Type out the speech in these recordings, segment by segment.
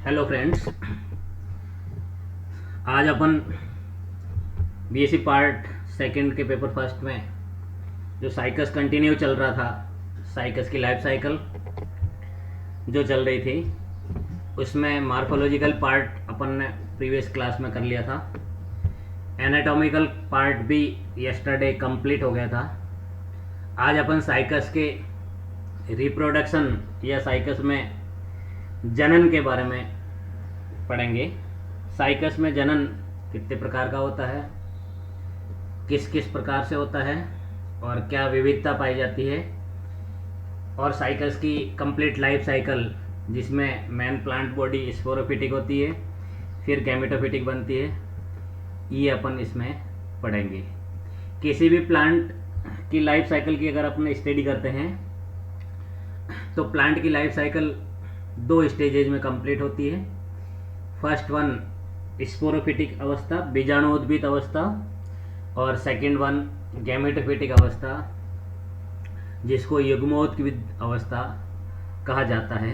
Hello friends, आज अपन BSc part second के paper first में जो साइकस कंटिन्यू चल रहा था, साइकस की लाइफ साइकिल जो चल रही थी उसमें मार्फोलॉजिकल पार्ट अपन ने प्रीवियस क्लास में कर लिया था। एनाटॉमिकल पार्ट भी यस्टरडे कंप्लीट हो गया था। आज अपन साइकस के रिप्रोडक्शन या साइकस में जनन के बारे में पढ़ेंगे। साइकस में जनन कितने प्रकार का होता है, किस किस प्रकार से होता है और क्या विविधता पाई जाती है, और साइकस की कंप्लीट लाइफ साइकिल जिसमें मेन प्लांट बॉडी स्पोरोफिटिक होती है, फिर गैमेटोफिटिक बनती है, ये अपन इसमें पढ़ेंगे। किसी भी प्लांट की लाइफ साइकिल की अगर अपन स्टडी करते हैं तो प्लांट की लाइफ साइकिल दो स्टेजेज में कंप्लीट होती है। फर्स्ट वन स्पोरोफिटिक अवस्था, बीजाणुउद्भिद अवस्था, और सेकंड वन गैमेटोफिटिक अवस्था जिसको युग्मोद्भिद अवस्था कहा जाता है।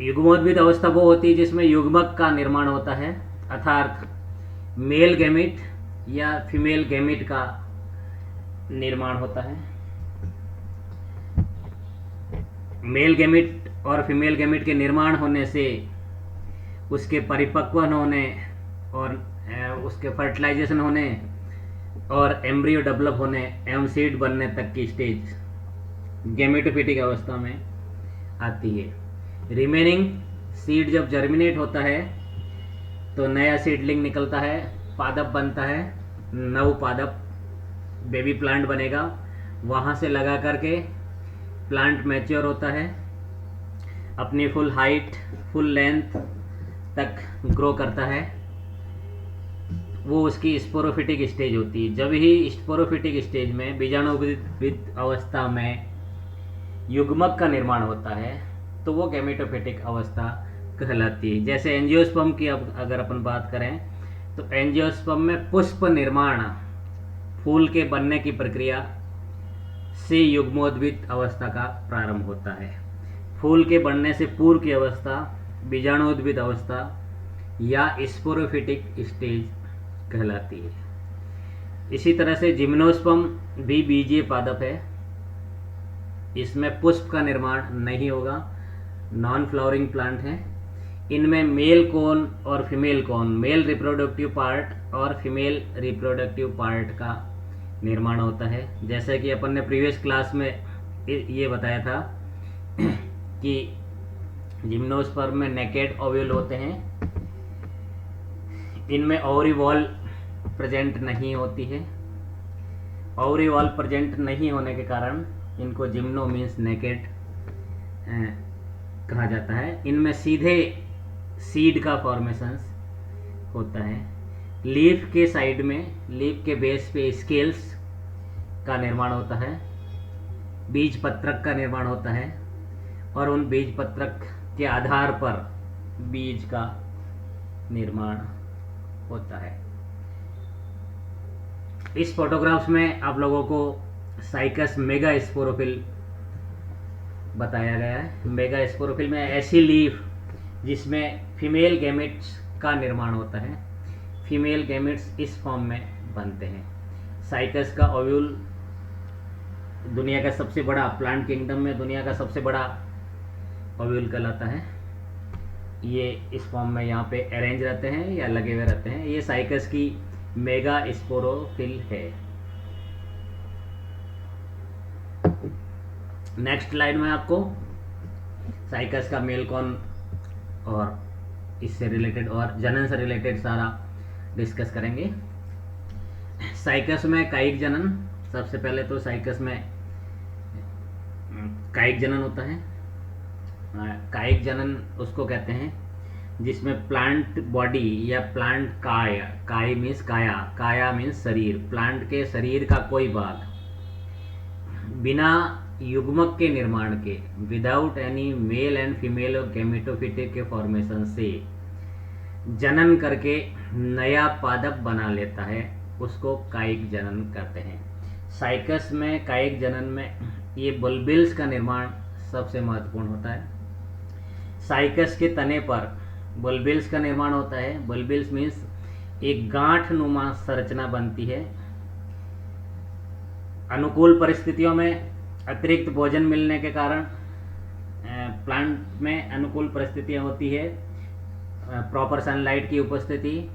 युग्मोद्भिद अवस्था वो होती है जिसमें युग्मक का निर्माण होता है, अर्थात मेल गैमेट या फीमेल गैमेट का निर्माण होता है। मेल गैमेट और फीमेल गैमेट के निर्माण होने से उसके परिपक्व होने और उसके फर्टिलाइजेशन होने और एम्ब्रियो डेवलप होने एवं सीड बनने तक की स्टेज गैमेटोफिटिक अवस्था में आती है। रिमेनिंग सीड जब जर्मिनेट होता है तो नया सीडलिंग निकलता है, पादप बनता है, नव पादप बेबी प्लांट बनेगा। वहाँ से लगा करके प्लांट मैच्योर होता है, अपनी फुल हाइट फुल लेंथ तक ग्रो करता है। वो उसकी स्पोरोफिटिक स्टेज होती है। जब ही स्पोरोफिटिक स्टेज में बीजाणुउद्भिद अवस्था में युग्मक का निर्माण होता है तो वो गैमेटोफिटिक अवस्था कहलाती है। जैसे एंजियोस्पर्म की अब अगर अपन बात करें तो एंजियोस्पर्म में पुष्प निर्माण, फूल के बनने की प्रक्रिया से युग्मोद्भिद अवस्था का प्रारंभ होता है। फूल के बनने से पूर्व की अवस्था बीजाणुउद्भिद अवस्था या स्पोरोफिटिक स्टेज कहलाती है। इसी तरह से जिम्नोस्पर्म भी बीजीय पादप है। इसमें पुष्प का निर्माण नहीं होगा, नॉन फ्लावरिंग प्लांट है। इनमें मेल कोन और female cone, male reproductive part और फीमेल रिप्रोडक्टिव पार्ट का निर्माण होता है। जैसे कि अपन ने प्रीवियस क्लास में ये बताया था कि जिम्नोस्पर्म में नेकेड ओव्यूल होते हैं, इनमें ओवरी वॉल प्रेजेंट नहीं होती है। ओवरी वॉल प्रेजेंट नहीं होने के कारण इनको जिम्नो मीन्स नेकेड कहा जाता है। इनमें सीधे सीड का फॉर्मेशन होता है। लीफ के साइड में, लीफ के बेस पे स्केल्स का निर्माण होता है, बीज पत्रक का निर्माण होता है, और उन बीज पत्रक के आधार पर बीज का निर्माण होता है। इस फोटोग्राफ्स में आप लोगों को साइकस मेगा स्पोरोफिल बताया गया है। मेगा स्पोरोफिल में ऐसी लीफ जिसमें फीमेल गैमेट्स का निर्माण होता है। फीमेल गैमेट्स इस फॉर्म में बनते हैं। साइकस का ओव्यूल दुनिया का सबसे बड़ा, प्लांट किंगडम में दुनिया का सबसे बड़ा ओव्यूल कहलाता है। ये इस फॉर्म में यहाँ पे अरेंज रहते हैं या लगे हुए रहते हैं। ये साइकस की मेगा स्पोरोफिल है। नेक्स्ट स्लाइड में आपको साइकस का मेल कॉन और इससे रिलेटेड और जनन से रिलेटेड सारा डिस्कस करेंगे। साइकस में कायिक जनन, सबसे पहले तो साइकस में कायिक जनन होता है। कायिक जनन उसको कहते हैं जिसमें प्लांट बॉडी या प्लांट काया, काय मीन्स काया, काया मीन्स शरीर, प्लांट के शरीर का कोई भाग बिना युग्मक के निर्माण के, without any male and female और गैमेटोफिटिक के फॉर्मेशन से जनन करके नया पादप बना लेता है, उसको कायिक जनन कहते हैं। साइकस में कायिक जनन में ये बल्बिल्स का निर्माण सबसे महत्वपूर्ण होता है। साइकस के तने पर बुलबिल्स का निर्माण होता है। बुलबिल्स मीन्स एक गांठ नुमा संरचना बनती है। अनुकूल परिस्थितियों में अतिरिक्त भोजन मिलने के कारण प्लांट में अनुकूल परिस्थितियाँ होती है, प्रॉपर सनलाइट की उपस्थिति,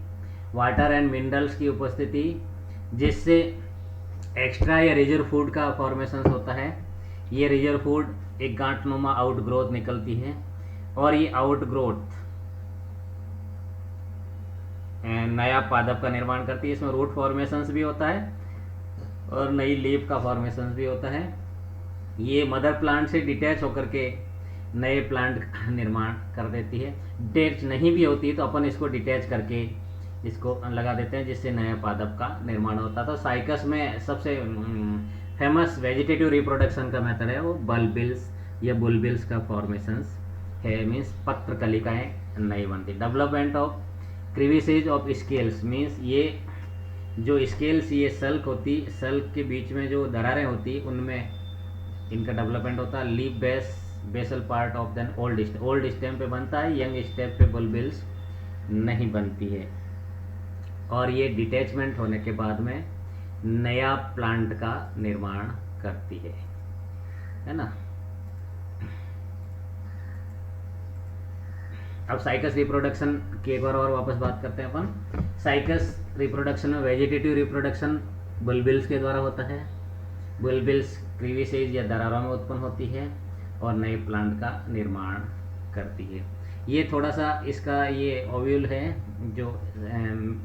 वाटर एंड मिनरल्स की उपस्थिति, जिससे एक्स्ट्रा या रिजर्व फूड का फॉर्मेशन होता है। ये रिजर्व फूड एक गांठनुमा आउटग्रोथ निकलती है और ये आउटग्रोथ नया पादप का निर्माण करती है। इसमें रूट फॉर्मेशंस भी होता है और नई लीफ का फॉर्मेशन भी होता है। ये मदर प्लांट से डिटैच होकर के नए प्लांट का निर्माण कर देती है। डिटैच नहीं भी होती तो अपन इसको डिटैच करके इसको लगा देते हैं, जिससे नया पादप का निर्माण होता है। तो साइकस में सबसे फेमस वेजिटेटिव रिप्रोडक्शन का मेथड है वो बल्बिल्स या बुलबिल्स का फॉर्मेशंस है। मीन्स पत्र कलिकाएँ नई बनती। Development of crevices of scales means ये जो स्केल्स, ये सल्क होती, सल्क के बीच में जो दरारें होती उनमें इनका डेवलपमेंट होता है। Leaf basal part of then old stem पे बनता है, यंग स्टेम पे बुलबिल्स नहीं बनती है। और ये डिटैचमेंट होने के बाद में नया प्लांट का निर्माण करती है ना। अब साइकस रिप्रोडक्शन की एक बार और वापस बात करते हैं अपन। साइकस रिप्रोडक्शन में वेजिटेटिव रिप्रोडक्शन बुलबिल्स के द्वारा होता है। बुलबिल्स क्रीविसेज या दरारों में उत्पन्न होती है और नए प्लांट का निर्माण करती है। ये थोड़ा सा इसका ये ओव्यूल है जो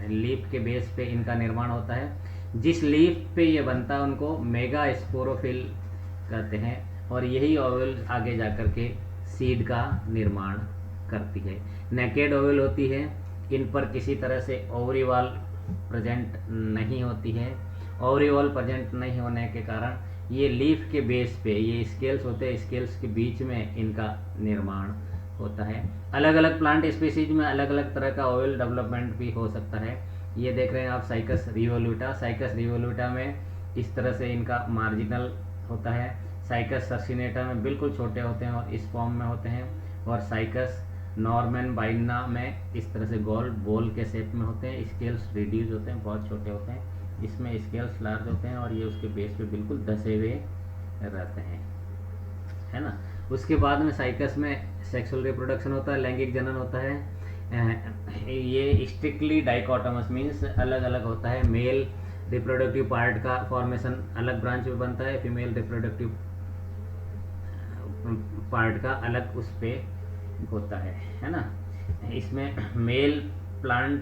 लीफ के बेस पे इनका निर्माण होता है। जिस लीफ पे ये बनता है उनको मेगा स्पोरोफिल कहते हैं और यही ओव्यूल आगे जाकर के सीड का निर्माण करती है। नेकेड ओव्यूल होती है, इन पर किसी तरह से ओवरीवॉल प्रेजेंट नहीं होती है। ओवरीवॉल प्रेजेंट नहीं होने के कारण ये लीफ के बेस पे ये स्केल्स होते हैं, स्केल्स के बीच में इनका निर्माण होता है। अलग अलग प्लांट स्पीसीज में अलग अलग तरह का ओवल डेवलपमेंट भी हो सकता है। ये देख रहे हैं आप साइकस रिवोल्यूटा। साइकस रिवोल्यूटा में इस तरह से इनका मार्जिनल होता है। साइकस सर्सिनेटा में बिल्कुल छोटे होते हैं और इस फॉर्म में होते हैं। और साइकस नॉर्मन बाइना में इस तरह से गोल बोल के शेप में होते हैं। स्केल्स रिड्यूस होते हैं, बहुत छोटे होते हैं। इसमें स्केल्स लार्ज होते हैं और ये उसके बेस पे बिल्कुल धसे हुए रहते हैं, है ना। उसके बाद में साइकस में सेक्सुअल रिप्रोडक्शन होता है, लैंगिक जनन होता है। ये स्ट्रिक्टली डाइकोटोमस मीन्स अलग अलग होता है। मेल रिप्रोडक्टिव पार्ट का फॉर्मेशन अलग ब्रांच में बनता है, फीमेल रिप्रोडक्टिव पार्ट का अलग उस पे होता है ना। इसमें मेल प्लांट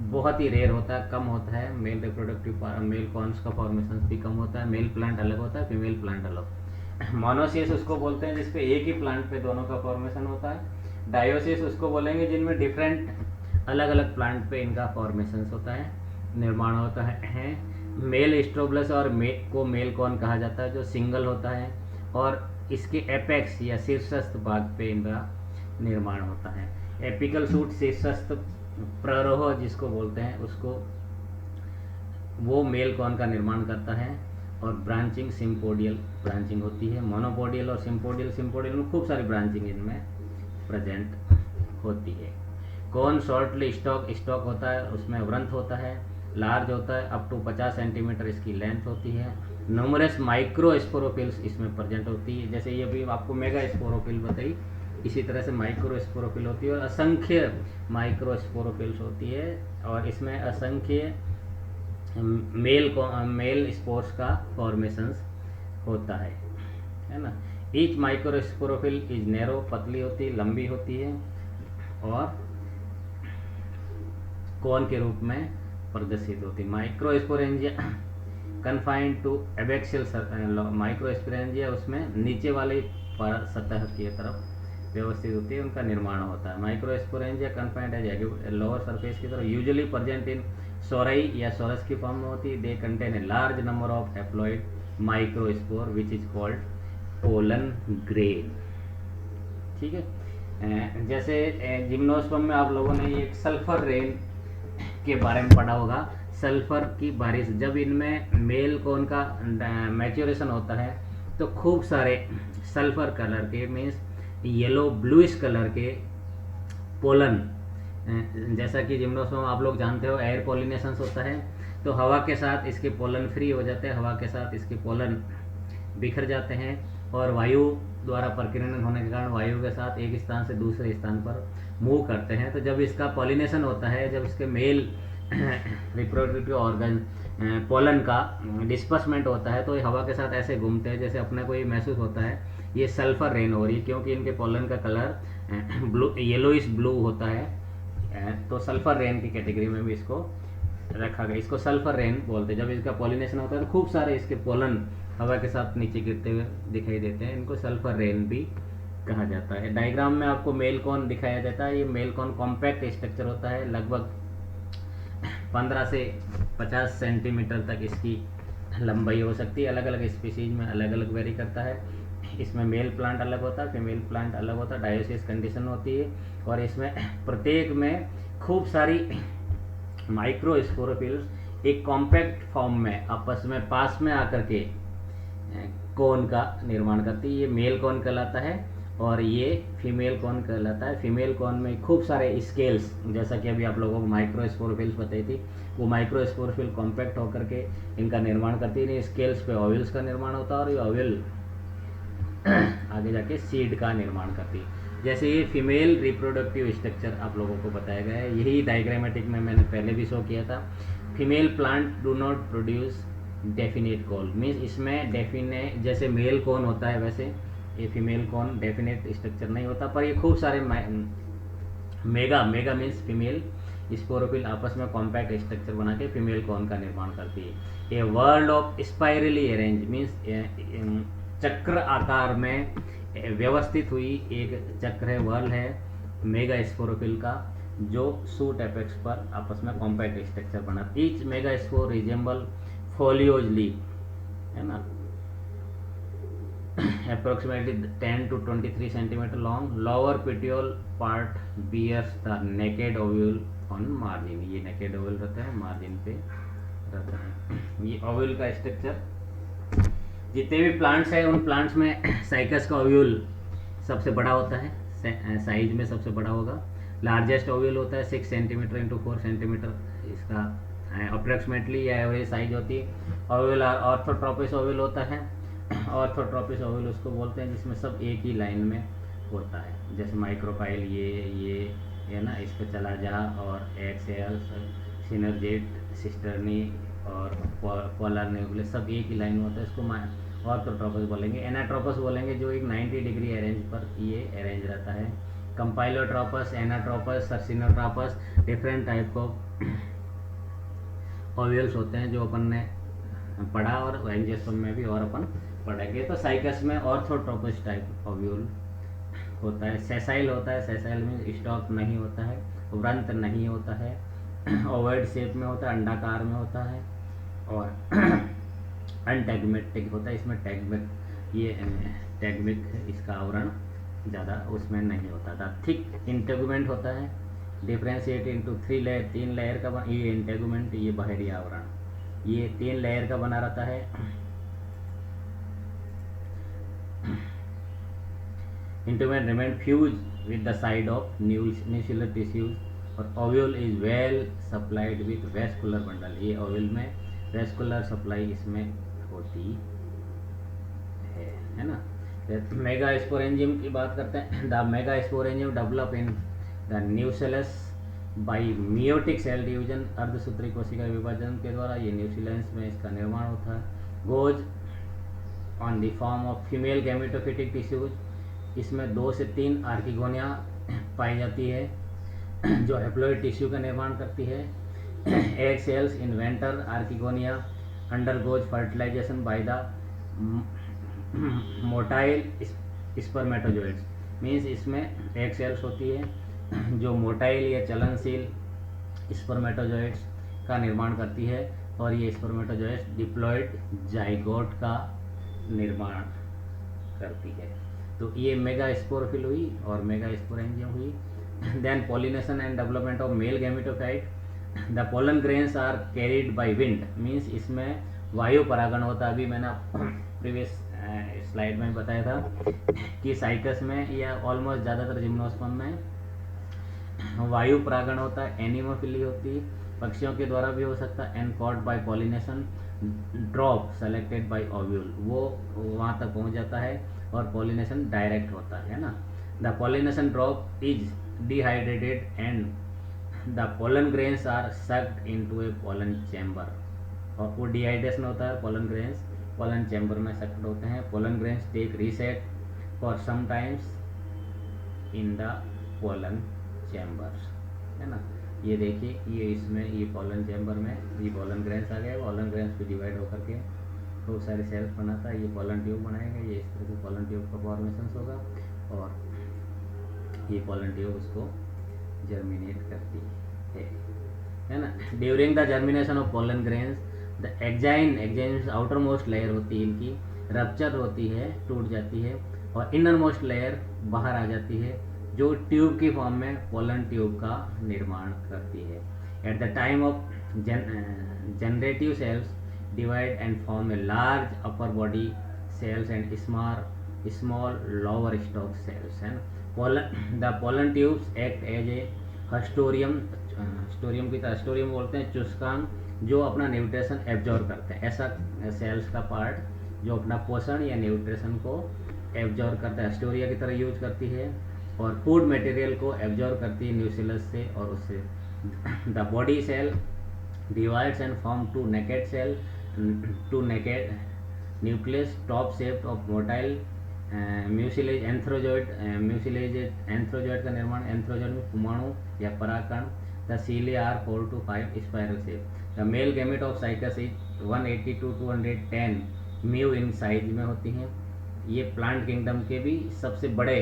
बहुत ही रेयर होता है, कम होता है। मेल रिप्रोडक्टिव मेल कॉन्स का फॉर्मेशन भी कम होता है। मेल प्लांट अलग होता है, फीमेल प्लांट अलग। मोनोसियस उसको बोलते हैं जिसपे एक ही प्लांट पे दोनों का फॉर्मेशन होता है। डायोसिस उसको बोलेंगे जिनमें डिफरेंट अलग अलग प्लांट पे इनका फॉर्मेशन होता है, निर्माण होता है। मेल स्ट्रोबलस और को मेल कॉन कहा जाता है जो सिंगल होता है और इसके एपेक्स या शीर्षस्थ भाग पे इनका निर्माण होता है। एपिकल शूट शीर्षस्थ प्ररोह जिसको बोलते हैं उसको वो मेल कॉन का निर्माण करता है। और ब्रांचिंग सिम्पोडियल ब्रांचिंग होती है। मोनोपोडियल और सिम्पोडियल में खूब सारी ब्रांचिंग इनमें प्रेजेंट होती है। कौन शॉर्टली स्टॉक होता है, उसमें व्रंथ होता है, लार्ज होता है, अप टू 50 सेंटीमीटर इसकी लेंथ होती है। न्यूमरस माइक्रो स्पोरोफिल्स इसमें प्रेजेंट होती है, जैसे ये भी आपको मेगा स्पोरोफिल बताई, इसी तरह से माइक्रो स्पोरोफिल होती है और असंख्य माइक्रो स्पोरोफिल्स होती है। और इसमें असंख्य मेल स्पोर्स का फॉर्मेशंस होता है ना। Each micro sporophyll is narrow, पतली होती है, लंबी होती है और कोन के रूप में प्रदर्शित होती है। Microsporangia confined to abaxial microsporangia उसमें नीचे वाली सतह की तरफ व्यवस्थित होती है, उनका निर्माण होता है। Microsporangia confined as lower surface की तरफ यूजुअली प्रेजेंट इन सोराई या सोरस की फॉर्म में होती है। They contain a large number of haploid microspore which is called pollen grain. ठीक है, जैसे जिम्नोस्पर्म में आप लोगों ने एक सल्फर रेन के बारे में पढ़ा होगा। सल्फर की बारिश, जब इनमें मेल कोन का मैच्योरेशन होता है तो खूब सारे सल्फर कलर के मीन्स येलो ब्लूइश कलर के पोलन, जैसा कि जिम्नोस्पर्म आप लोग जानते हो एयर पोलिनेशन होता है, तो हवा के साथ इसके पोलन फ्री हो जाते हैं, हवा के साथ इसके पोलन बिखर जाते हैं और वायु द्वारा प्रकीर्णन होने के कारण वायु के साथ एक स्थान से दूसरे स्थान पर मूव करते हैं। तो जब इसका पॉलिनेशन होता है, जब इसके मेल रिप्रोडक्टिव ऑर्गन पोलन का डिस्पर्समेंट होता है, तो ये हवा के साथ ऐसे घूमते हैं जैसे अपने को ये महसूस होता है ये सल्फर रेन हो रही है, क्योंकि इनके पोलन का कलर ब्लू, येलोइश ब्लू होता है। तो सल्फर रेन की कैटेगरी में भी इसको रखा गया, इसको सल्फर रेन बोलते हैं। जब इसका पॉलिनेशन होता है तो खूब सारे इसके पोलन हवा के साथ नीचे गिरते हुए दिखाई देते हैं, इनको सल्फर रेन भी कहा जाता है। डायग्राम में आपको मेल कॉन दिखाया जाता है। ये मेल कॉन कॉम्पैक्ट स्ट्रक्चर होता है, लगभग 15 से 50 सेंटीमीटर तक इसकी लंबाई हो सकती है। अलग अलग स्पीसीज में अलग अलग वेरी करता है। इसमें मेल प्लांट अलग होता है, फीमेल प्लांट अलग होता है, डायोसिस कंडीशन होती है और इसमें प्रत्येक में खूब सारी माइक्रोस्पोरोफिल्स एक कॉम्पैक्ट फॉर्म में आपस में पास में आकर के कोन का निर्माण करती है। ये मेल कॉन कहलाता है और ये फीमेल कॉन कहलाता है। फीमेल कॉन में खूब सारे स्केल्स, जैसा कि अभी आप लोगों को माइक्रोस्पोरोफिल्स बताई थी, वो माइक्रोस्पोरोफिल कॉम्पैक्ट होकर के इनका निर्माण करती है। स्केल्स पे ऑविल्स का निर्माण होता है और ये ऑविल आगे जाके सीड का निर्माण करती है। जैसे ये फीमेल रिप्रोडक्टिव स्ट्रक्चर आप लोगों को बताया गया है, यही डायग्रामेटिक में मैंने पहले भी शो किया था। Female plant do not produce definite call, means इसमें डेफिनेट जैसे मेल कॉन होता है वैसे ये फीमेल कॉन डेफिनेट स्ट्रक्चर नहीं होता, पर ये खूब सारे मेगा मीन्स फीमेल स्पोरोफिल आपस में कॉम्पैक्ट स्ट्रक्चर बना के फीमेल कॉन का निर्माण करती है। ये world of spirally arrange means चक्र आकार में व्यवस्थित हुई एक चक्र है, वर्ल है मेगा स्पोरोफिल का, जो सूट एपेक्स पर आपस में कॉम्पैक्ट स्ट्रक्चर बना। Each mega spore resemble folios leaf, है ना, approximately 10 to 23 centimeter long. Lower petiole part bears the naked ovule on margin. ये naked ovule रहता है, margin पे रहता है। ये ovule का स्ट्रक्चर, जितने भी प्लांट्स हैं उन प्लांट्स में साइकस का ओव्यूल सबसे बड़ा होता है, साइज में सबसे बड़ा होगा। लार्जेस्ट ओव्यूल होता है 6 सेंटीमीटर इंटू 4 सेंटीमीटर, इसका अप्रोक्सीमेटली या एवरेज साइज होती है। ओव्यूल ऑर्थोट्रोपिस ओव्यूल होता है, ऑर्थोट्रोपिस ओव्यूल उसको बोलते हैं जिसमें सब एक ही लाइन में होता है, जैसे माइक्रोफाइल ये है ना, इस पर चला जा, और एक्सेल सिनर्जेट सिस्टर्नी और पोलर न्यूक्लियस सब एक ही लाइन में होता है, इसको ऑर्थोट्रोपस बोलेंगे। एनाट्रोपस बोलेंगे जो एक 90 डिग्री अरेंज पर ये अरेंज रहता है। Campylotropous, anatropous, circinotropous different type of ovules होते हैं जो अपन ने पढ़ा और एंजियोस्पर्म में भी और अपन पढ़ेंगे। तो साइकस में ऑर्थोट्रोपस टाइप ओव्यूल होता है। सेसाइल होता है, सेसाइल में स्टॉक नहीं होता है, व्रंत नहीं होता है, ओवॉइड शेप में होता है, अंडाकार में होता है और अनटैगमेटिक होता है। इसमें टैगमिक इसका आवरण ज़्यादा उसमें नहीं होता था। थिक इंटेगुमेंट होता है, डिफ्रेंशिएट इनटू 3 लेयर, 3 लेयर का ये इंटेगुमेंट, ये बाहरी आवरण, ये 3 लेयर का बना रहता है। Integument remain fuse with the side of nuclear tissues और ovule is well supplied with vascular bundle. ये ओव्यूल में वेस्कुलर सप्लाई इसमें होती है ना। मेगा स्पोरेंजियम की बात करते हैं। The megasporangium develop in the nucellus by meiotic cell division, अर्धसूत्री कोशिका विभाजन के द्वारा ये न्यूसीलेंस में इसका निर्माण होता है। Goes on the form of female gametophytic tissues, इसमें 2 से 3 आर्किगोनिया पाई जाती है जो हैप्लॉइड टिश्यू का निर्माण करती है। Egg cells inventor archegonia undergoes fertilization by the motile spermatozoids, means इसमें एग सेल्स होती है जो मोटाइल या चलनशील स्पर्मेटोजोइड्स का निर्माण करती है और ये स्पर्मेटोजोइड्स डिप्लॉयड जाइगोट का निर्माण करती है। तो ये मेगा स्पोरोफिल हुई और मेगा स्पोरेंजियम हुई। Then pollination and development of male gametophyte, the pollen grains are carried by wind, means इसमें वायु परागण होता है। अभी मैंने प्रीवियस स्लाइड में बताया था कि साइकस में या ऑलमोस्ट ज़्यादातर जिम्नोस्पर्म में वायु परागण होता है, एनिमोफिली होती है, पक्षियों के द्वारा भी हो सकता है, and caught by pollination drop selected bye ovule, वो वहाँ तक पहुँच जाता है और पॉलिनेशन डायरेक्ट होता है ना। The pollination drop is dehydrated and the pollen grains are sucked into a pollen chamber, और वो डिहाइड्रेशन होता है, पोलन ग्रेन्स पोलन चैम्बर में सक्ड होते हैं। Pollen grains take rest for some times in the pollen chamber, है ना। ये देखिए, ये इसमें ये पोलन चैम्बर में ये पोलन ग्रेन्स आ गए, पोलन ग्रेन्स पे डिवाइड होकर के खूब सारे सेल्स बनाता है, ये पोलन ट्यूब बनाएंगे, ये इस तरह से पोलन ट्यूब का फॉर्मेशन होगा और ये पोलन ट्यूब उसको जर्मिनेट करती है ना। During the germination of pollen grains the exine outer most layer होती है इनकी, रप्चर होती है, टूट जाती है, और इनर मोस्ट लेयर बाहर आ जाती है, जो ट्यूब की फॉर्म में पोलन ट्यूब का निर्माण करती है। At the time of generative cells divide and form a large upper body cells and small lower stalk cells, है ना। The pollen tubes act as a haustorium, स्टोरियम की तरह, स्टोरियम बोलते हैं चुस्कांग, जो अपना न्यूट्रिशन एब्जॉर्ब करते हैं, ऐसा सेल्स का पार्ट जो अपना पोषण या न्यूट्रिशन को एब्जॉर्ब करता है, स्टोरिया की तरह यूज करती है, और फूड मटेरियल को एब्जॉर्ब करती है न्यूक्लियस से और उससे। The body cell divides and form two naked cell, two naked nucleus top shaped of motile mucilage antherozoid, antherozoid का निर्माण, एंथ्रोजॉइड में पुमाणु या परागकण। The cilia are 4 to 5 spiral shape. The male gamete of Cycas is 180 to 210 mu in size में होती हैं। ये प्लांट किंगडम के भी सबसे बड़े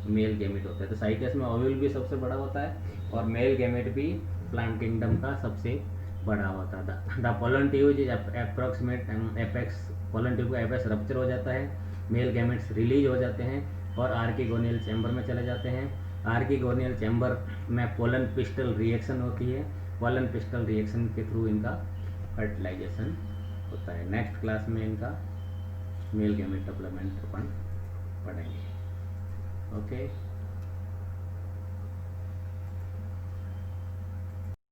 मेल गैमेट होता है। तो साइकस में ओव्यूल भी सबसे बड़ा होता है और मेल गैमेट भी प्लांट किंगडम का सबसे बड़ा होता है। The pollen tube is approximate apex, pollen tube का एपेक्स रप्चर हो जाता है, मेल गैमेट्स रिलीज हो जाते हैं और आर्किगोनियल चैम्बर में चले जाते हैं। आर्किगोनियल चैम्बर में पोलन पिस्टल रिएक्शन होती है, पोलन पिस्टल रिएक्शन के थ्रू इनका फर्टिलाइजेशन होता है। नेक्स्ट क्लास में इनका मेल गैमेट डेवलपमेंट अपन पढ़ेंगे। ओके।